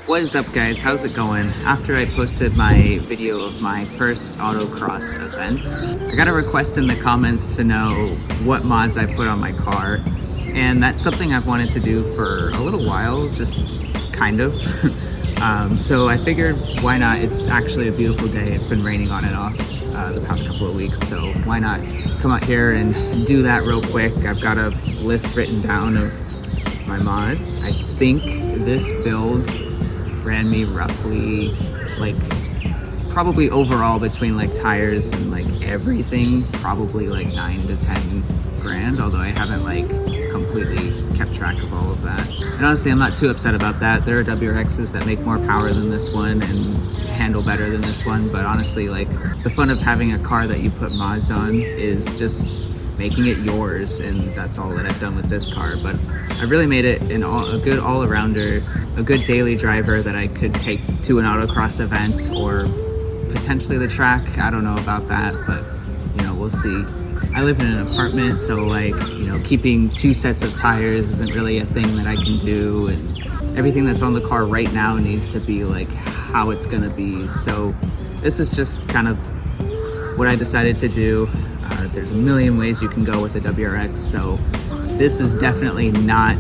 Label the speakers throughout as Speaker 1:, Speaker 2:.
Speaker 1: What is up, guys? How's it going? After I posted my video of my first autocross event, I got a request in the comments to know what mods I put on my car, and that's something I've wanted to do for a little while, just kind of. So I figured, why not? It's actually a beautiful day. It's been raining on and off the past couple of weeks, so why not come out here and do that real quick. I've got a list written down of my mods. I think this build ran me roughly, like, probably overall between like tires and like everything, probably like 9 to 10 grand, although I haven't like completely kept track of all of that. And honestly, I'm not too upset about that. There are WRXs that make more power than this one and handle better than this one, but honestly, like, the fun of having a car that you put mods on is just making it yours, and that's all that I've done with this car. But I really made it a good all-arounder, a good daily driver that I could take to an autocross event or potentially the track. I don't know about that, but you know, we'll see. I live in an apartment, so like, you know, keeping 2 sets of tires isn't really a thing that I can do, and everything that's on the car right now needs to be like how it's gonna be. So this is just kind of what I decided to do. There's a million ways you can go with the WRX, so this is definitely not,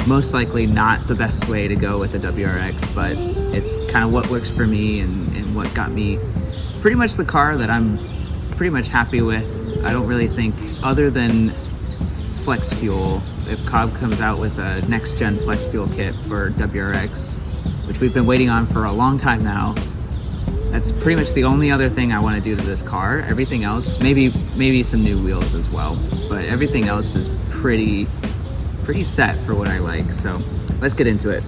Speaker 1: most likely not the best way to go with the WRX, but it's kind of what works for me and what got me pretty much the car that I'm pretty much happy with. I don't really think, other than flex fuel, if Cobb comes out with a next gen flex fuel kit for WRX, which we've been waiting on for a long time now, that's pretty much the only other thing I want to do to this car. Everything else, maybe some new wheels as well, but everything else is pretty set for what I like. So let's get into it.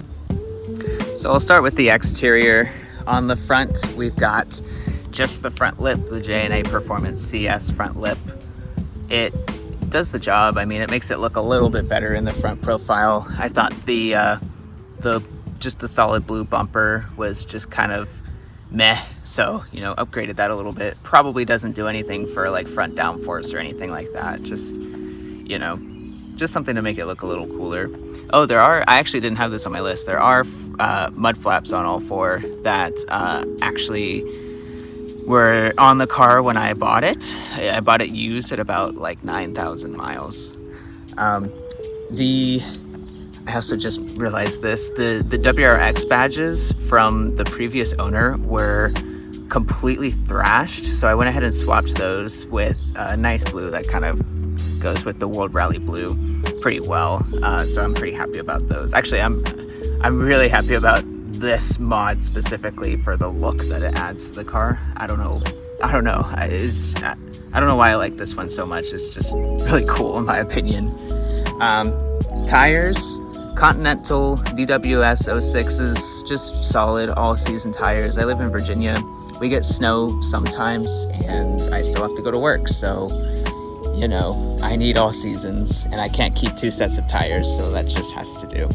Speaker 1: So I'll start with the exterior. On the front, we've got just the front lip, the J&A Performance CS front lip. It does the job. I mean, it makes it look a little bit better in the front profile. I thought the solid blue bumper was just kind of meh, so, you know, upgraded that a little bit. Probably doesn't do anything for like front downforce or anything like that. Just, you know, just something to make it look a little cooler. Oh, I actually didn't have this on my list. There are mud flaps on all 4 that actually were on the car when I bought it. I bought it used at about like 9,000 miles. I also just realized this, the WRX badges from the previous owner were completely thrashed, so I went ahead and swapped those with a nice blue that kind of goes with the World Rally blue pretty well. So I'm pretty happy about those. Actually, I'm really happy about this mod specifically for the look that it adds to the car. I don't know. I don't know why I like this one so much. It's just really cool in my opinion. Tires, Continental DWS 06s, just solid all season tires. I live in Virginia. We get snow sometimes and I still have to go to work, so you know, I need all seasons and I can't keep 2 sets of tires, so that just has to do.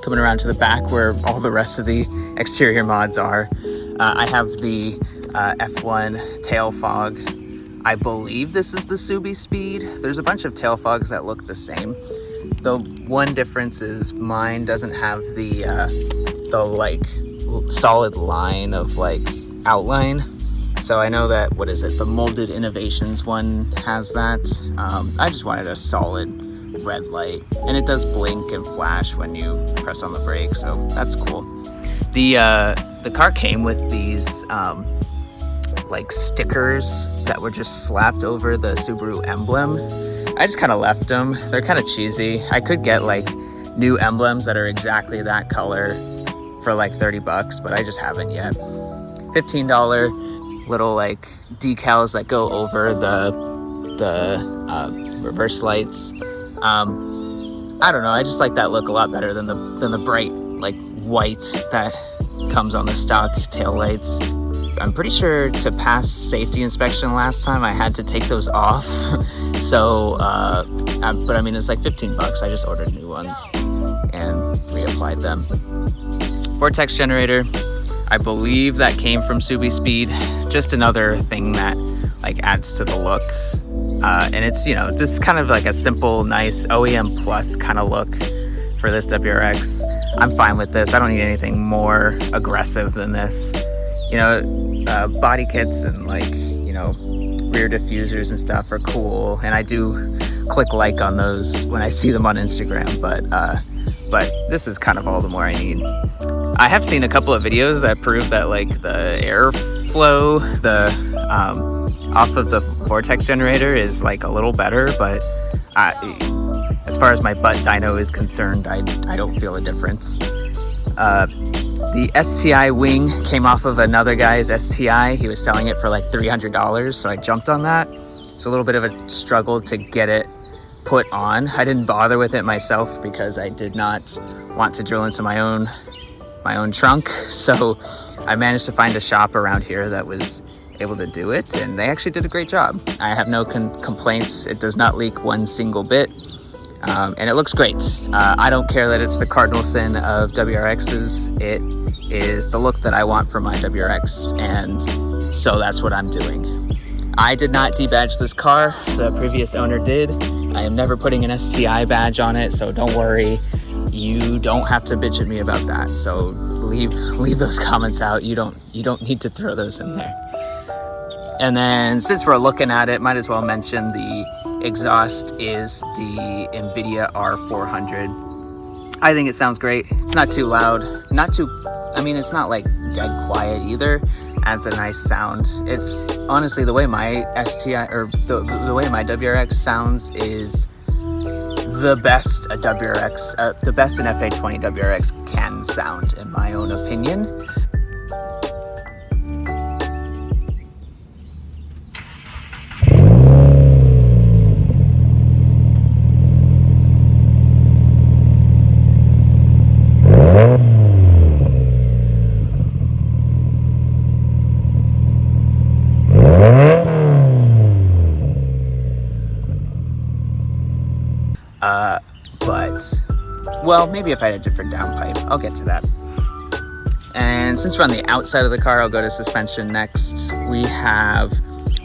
Speaker 1: Coming around to the back where all the rest of the exterior mods are, I have the F1 tail fog. I believe this is the Subi Speed. There's a bunch of tail fogs that look the same. The one difference is mine doesn't have the like solid line of like outline. So I know that, what is it, the Molded Innovations one has that. I just wanted a solid red light, and it does blink and flash when you press on the brake, so that's cool. The car came with these like stickers that were just slapped over the Subaru emblem. I just kind of left them. They're kind of cheesy. I could get like new emblems that are exactly that color for like 30 bucks, but I just haven't yet. $15 little like decals that go over the reverse lights. I don't know, I just like that look a lot better than the bright like white that comes on the stock taillights. I'm pretty sure to pass safety inspection last time I had to take those off. So, but I mean, it's like 15 bucks. I just ordered new ones and reapplied them. Vortex generator, I believe that came from Subi Speed. Just another thing that like adds to the look. And it's, you know, this is kind of like a simple, nice OEM plus kind of look for this WRX. I'm fine with this. I don't need anything more aggressive than this. You know, body kits and like, you know, rear diffusers and stuff are cool, and I do click like on those when I see them on Instagram, but this is kind of all the more I need. I have seen a couple of videos that prove that like the airflow, off of the vortex generator is like a little better, but as far as my butt dyno is concerned, I don't feel a difference. The STI wing came off of another guy's STI. He was selling it for like $300, so I jumped on that. It's a little bit of a struggle to get it put on. I didn't bother with it myself because I did not want to drill into my own trunk. So I managed to find a shop around here that was able to do it, and they actually did a great job. I have no complaints. It does not leak one single bit, and it looks great. I don't care that it's the cardinal sin of WRXs. It is the look that I want for my WRX, and so that's what I'm doing. I did not debadge this car. The previous owner did. I am never putting an STI badge on it, so don't worry. You don't have to bitch at me about that. So leave those comments out. You don't need to throw those in there. And then since we're looking at it, might as well mention the exhaust is the NVIDIA R400. I think it sounds great. It's not too loud, it's not like dead quiet either. Adds a nice sound. It's honestly the way my STI or the way my WRX sounds is the best a WRX, the best an FA20 WRX can sound, in my own opinion. Well, maybe if I had a different downpipe, I'll get to that. And since we're on the outside of the car, I'll go to suspension next. We have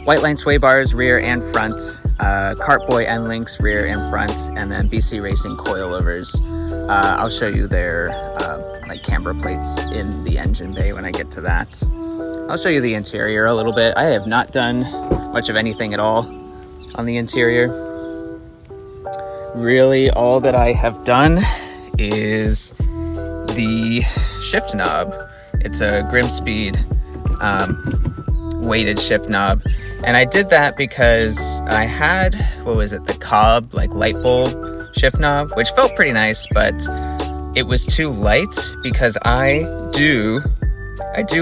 Speaker 1: white line sway bars, rear and front, Cartboy end links, rear and front, and then BC Racing coilovers. I'll show you their like camber plates in the engine bay when I get to that. I'll show you the interior a little bit. I have not done much of anything at all on the interior. Really, all that I have done is the shift knob. It's a Grimspeed weighted shift knob, and I did that because I had, the Cobb like light bulb shift knob, which felt pretty nice, but it was too light because I do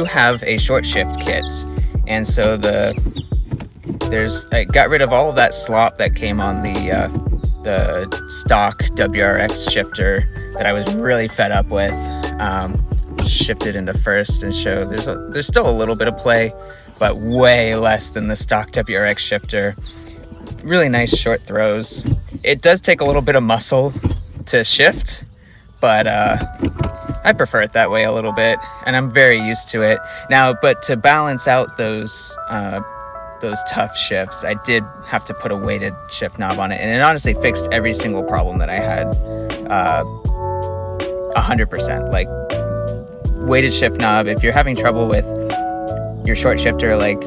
Speaker 1: have a short shift kit, and so I got rid of all of that slop that came on the stock WRX shifter that I was really fed up with. Shifted into first and showed there's still a little bit of play, but way less than the stock WRX shifter. Really nice short throws. It does take a little bit of muscle to shift, but I prefer it that way a little bit, and I'm very used to it now. But to balance out those tough shifts, I did have to put a weighted shift knob on it, and it honestly fixed every single problem that I had 100%. Like, weighted shift knob, if you're having trouble with your short shifter, like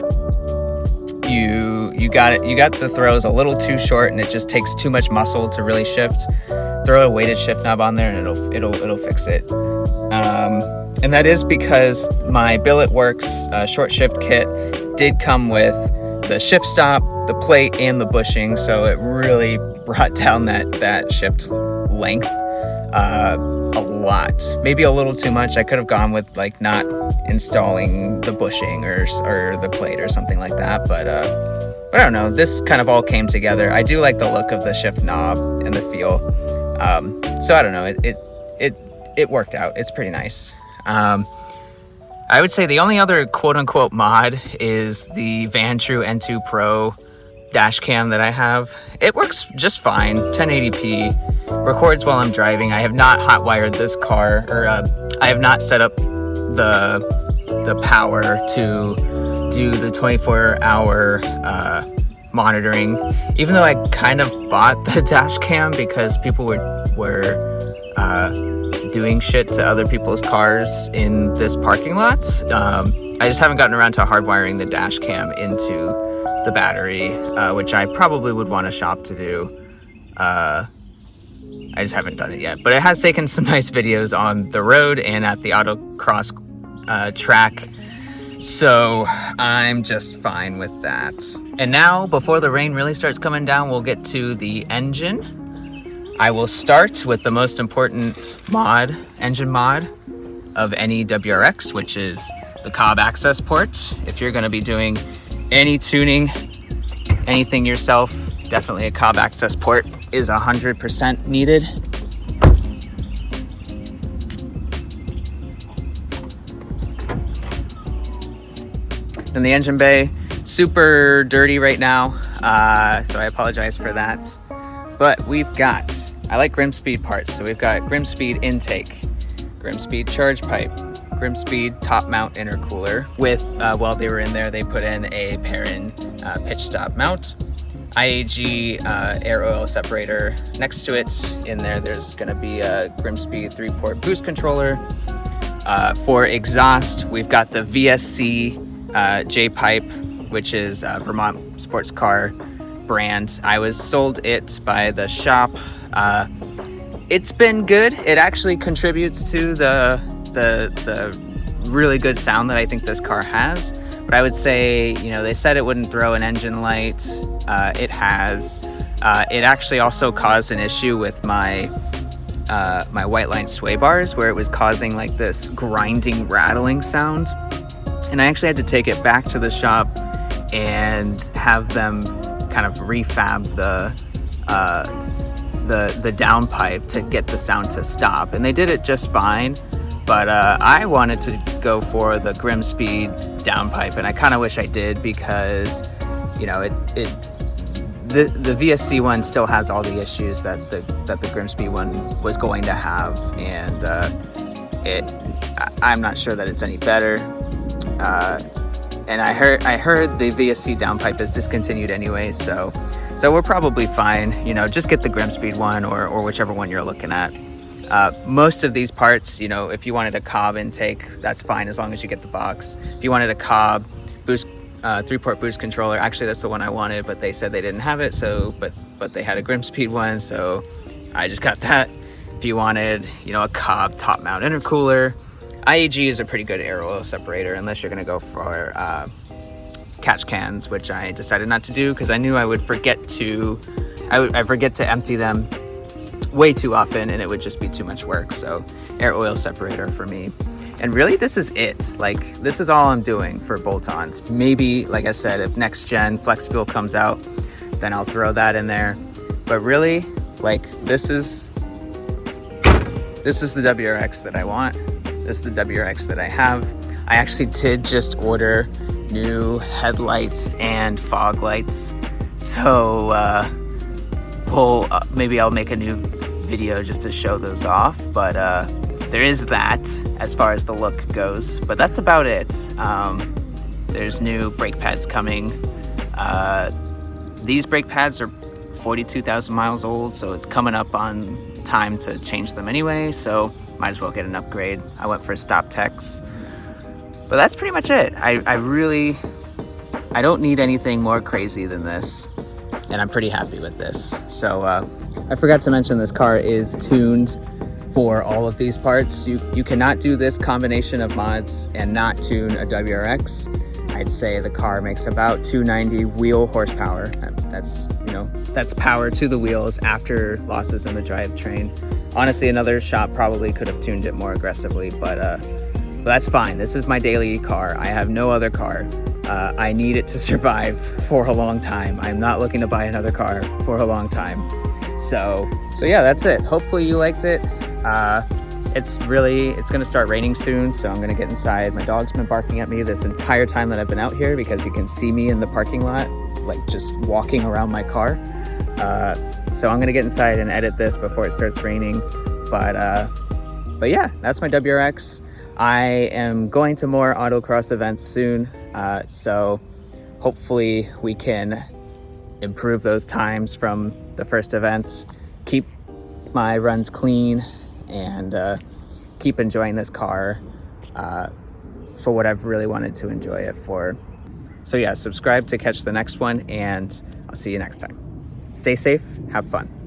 Speaker 1: you got the throws a little too short and it just takes too much muscle to really shift, throw a weighted shift knob on there and it'll fix it. And that is because my Billet Works short shift kit did come with the shift stop, the plate, and the bushing, so it really brought down that shift length a lot. Maybe a little too much. I could have gone with like not installing the bushing or the plate or something like that, but I don't know. This kind of all came together. I do like the look of the shift knob and the feel. So I don't know. It worked out. It's pretty nice. I would say the only other quote-unquote mod is the Vantrue N2 Pro dash cam that I have. It works just fine, 1080p, records while I'm driving. I have not hot-wired this car, or I have not set up the power to do the 24-hour monitoring, even though I kind of bought the dash cam because people were doing shit to other people's cars in this parking lot. I just haven't gotten around to hardwiring the dash cam into the battery, which I probably would want to shop to do. I just haven't done it yet, but it has taken some nice videos on the road and at the autocross track, so I'm just fine with that. And now, before the rain really starts coming down, we'll get to the engine. I will start with the most important engine mod of any WRX, which is the Cobb access port. If you're going to be doing any tuning, anything yourself, definitely a Cobb access port is 100% needed. And the engine bay, super dirty right now, so I apologize for that. But we've got, I like Grimspeed parts, so we've got Grimspeed intake, Grimspeed charge pipe, Grimspeed top mount intercooler with, while they were in there, they put in a Perrin pitch stop mount, IAG air oil separator. Next to it in there, there's gonna be a Grimspeed 3-port boost controller. For exhaust, we've got the VSC J-pipe, which is Vermont sports car brand. I was sold it by the shop. It's been good. It actually contributes to the really good sound that I think this car has. But I would say, you know, they said it wouldn't throw an engine light. It has. It actually also caused an issue with my my white line sway bars, where it was causing like this grinding, rattling sound. And I actually had to take it back to the shop and have them kind of refab the downpipe to get the sound to stop. And they did it just fine. But I wanted to go for the Grimspeed downpipe, and I kind of wish I did, because, you know, the VSC one still has all the issues that the Grimspeed one was going to have, and I'm not sure that it's any better. And I heard the VSC downpipe is discontinued anyway, so we're probably fine. You know, just get the Grimspeed one or whichever one you're looking at. Most of these parts, you know, if you wanted a Cobb intake, that's fine as long as you get the box. If you wanted a Cobb boost 3-port boost controller, actually that's the one I wanted, but they said they didn't have it, so but they had a Grimspeed one, so I just got that. If you wanted, you know, a Cobb top mount intercooler, IAG is a pretty good air oil separator, unless you're gonna go for catch cans, which I decided not to do because I knew I would forget to empty them way too often, and it would just be too much work. So air oil separator for me. And really, this is it. Like, this is all I'm doing for bolt-ons. Maybe, like I said, if next gen flex fuel comes out, then I'll throw that in there. But really, like, this is the WRX that I want. This is the WRX that I have. I actually did just order new headlights and fog lights. So maybe I'll make a new video just to show those off, but there is that as far as the look goes, but that's about it. There's new brake pads coming. These brake pads are 42,000 miles old, so it's coming up on time to change them anyway, so might as well get an upgrade. I went for Stop Techs, but that's pretty much it. I don't need anything more crazy than this, and I'm pretty happy with this. So I forgot to mention this car is tuned for all of these parts. You cannot do this combination of mods and not tune a WRX. I'd say the car makes about 290 wheel horsepower. That's, you know, that's power to the wheels after losses in the drivetrain. Honestly, another shop probably could have tuned it more aggressively, but that's fine. This is my daily car. I have no other car. I need it to survive for a long time. I'm not looking to buy another car for a long time. So yeah, that's it. Hopefully you liked it. It's gonna start raining soon, so I'm gonna get inside. My dog's been barking at me this entire time that I've been out here, because you can see me in the parking lot, like just walking around my car. So I'm gonna get inside and edit this before it starts raining. But yeah, that's my WRX. I am going to more autocross events soon, so hopefully we can improve those times from the first events, keep my runs clean, and keep enjoying this car for what I've really wanted to enjoy it for. So yeah, subscribe to catch the next one, and I'll see you next time. Stay safe, have fun.